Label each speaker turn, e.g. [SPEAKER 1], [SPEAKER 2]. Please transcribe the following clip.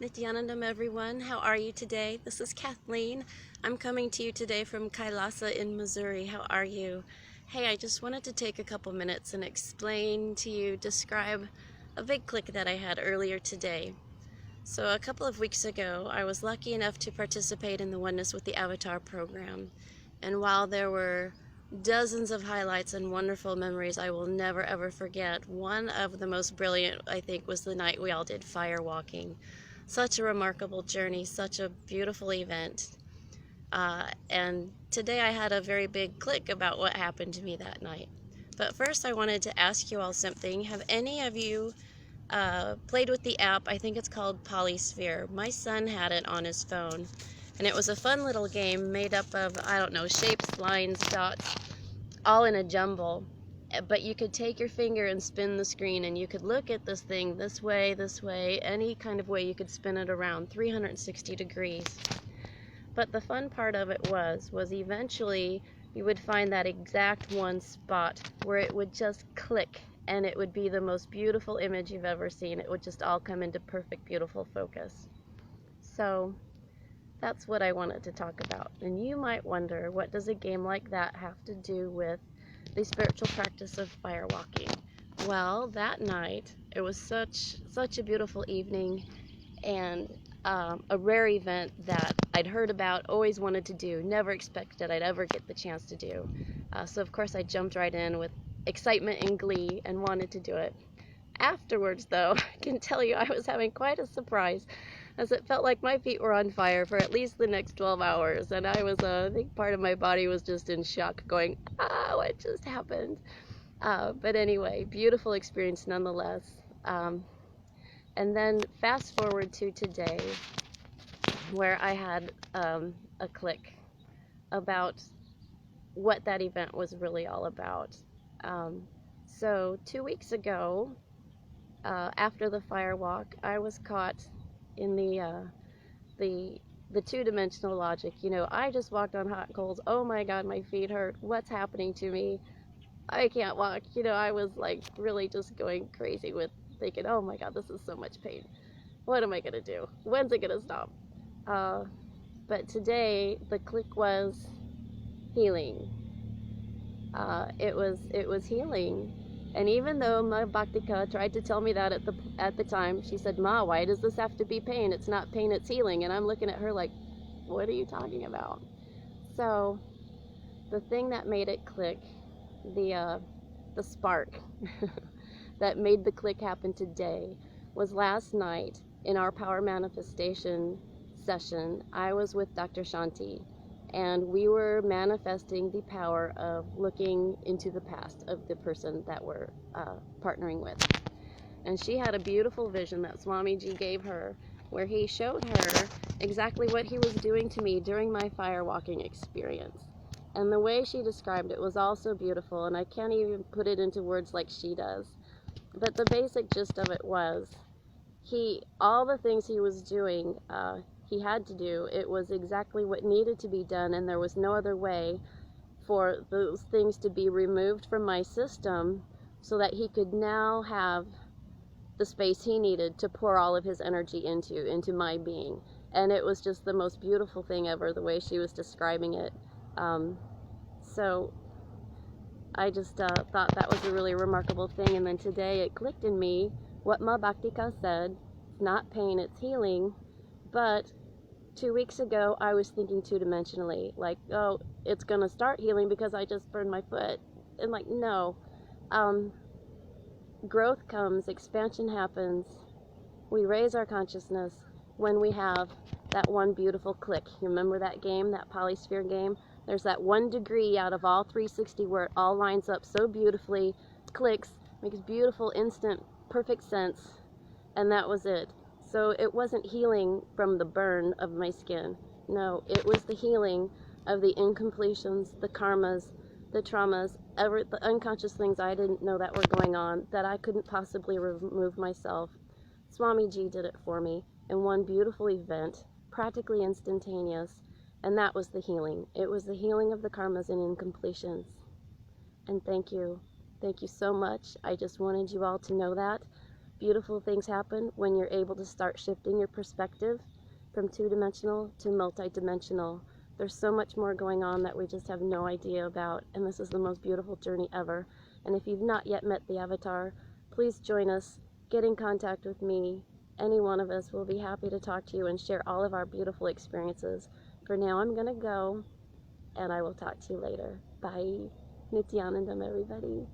[SPEAKER 1] Nityanandam, everyone. How are you today? This is Kathleen. I'm coming to you today from Kailasa in Missouri. How are you? Hey, I just wanted to take a couple minutes and explain to you, describe a big click that I had earlier today. So a couple of weeks ago, I was lucky enough to participate in the Oneness with the Avatar program. And while there were dozens of highlights and wonderful memories I will never ever forget, one of the most brilliant, I think, was the night we all did fire walking. Such a remarkable journey, such a beautiful event. And today I had a very big click about what happened to me that night. But first I wanted to ask you all something. Have any of you played with the app? I think it's called Polysphere. My son had it on his phone, and it was a fun little game made up of, I don't know, shapes, lines, dots, all in a jumble. But you could take your finger and spin the screen, and you could look at this thing this way, any kind of way you could spin it around 360 degrees. But the fun part of it was eventually you would find that exact one spot where it would just click, and it would be the most beautiful image you've ever seen. It would just all come into perfect, beautiful focus. So that's what I wanted to talk about. And you might wonder, what does a game like that have to do with the spiritual practice of firewalking? Well, that night, it was such a beautiful evening, and a rare event that I'd heard about, always wanted to do, never expected I'd ever get the chance to do. So of course I jumped right in with excitement and glee and wanted to do it. Afterwards, though, I can tell you I was having quite a surprise, as it felt like my feet were on fire for at least the next 12 hours, and I think part of my body was just in shock, going, what just happened? But anyway, beautiful experience nonetheless. And then fast forward to today, where I had a click about what that event was really all about. So 2 weeks ago, after the fire walk, I was caught in the the two-dimensional logic. You know, I just walked on hot coals. Oh my God, my feet hurt. What's happening to me? I can't walk. You know, I was like really just going crazy with thinking, oh my God, this is so much pain. What am I gonna do? When's it gonna stop? Uh, but today the click was healing. It was healing, and even though my Bhaktika tried to tell me that at the time, she said, "Ma, why does this have to be pain? It's not pain, it's healing." And I'm looking at her like, "What are you talking about?" So the thing that made it click, the spark that made the click happen today, was last night in our power manifestation session. I was with Dr. Shanti, and we were manifesting the power of looking into the past of the person that we're partnering with. And she had a beautiful vision that Swamiji gave her, where he showed her exactly what he was doing to me during my firewalking experience. And the way she described it was also beautiful, and I can't even put it into words like she does. But the basic gist of it was, all the things he was doing, he had to do. It was exactly what needed to be done, and there was no other way for those things to be removed from my system so that he could now have the space he needed to pour all of his energy into my being. And it was just the most beautiful thing ever, the way she was describing it. So I just thought that was a really remarkable thing. And then today it clicked in me what Ma Bhaktika said. It's not pain, it's healing. But 2 weeks ago, I was thinking two-dimensionally, like, oh, it's going to start healing because I just burned my foot. And like, no. Growth comes, expansion happens. We raise our consciousness when we have that one beautiful click. You remember that game, that Polysphere game? There's that 1 degree out of all 360 where it all lines up so beautifully, clicks, makes beautiful, instant, perfect sense, and that was it. So it wasn't healing from the burn of my skin. No, it was the healing of the incompletions, the karmas, the traumas, the unconscious things I didn't know that were going on, that I couldn't possibly remove myself. Swamiji did it for me in one beautiful event, practically instantaneous, and that was the healing. It was the healing of the karmas and incompletions. And thank you. Thank you so much. I just wanted you all to know that. Beautiful things happen when you're able to start shifting your perspective from two-dimensional to multi-dimensional. There's so much more going on that we just have no idea about, and this is the most beautiful journey ever. And if you've not yet met the Avatar, please join us, get in contact with me. Any one of us will be happy to talk to you and share all of our beautiful experiences. For now, I'm going to go, and I will talk to you later. Bye. Nityanandam, everybody.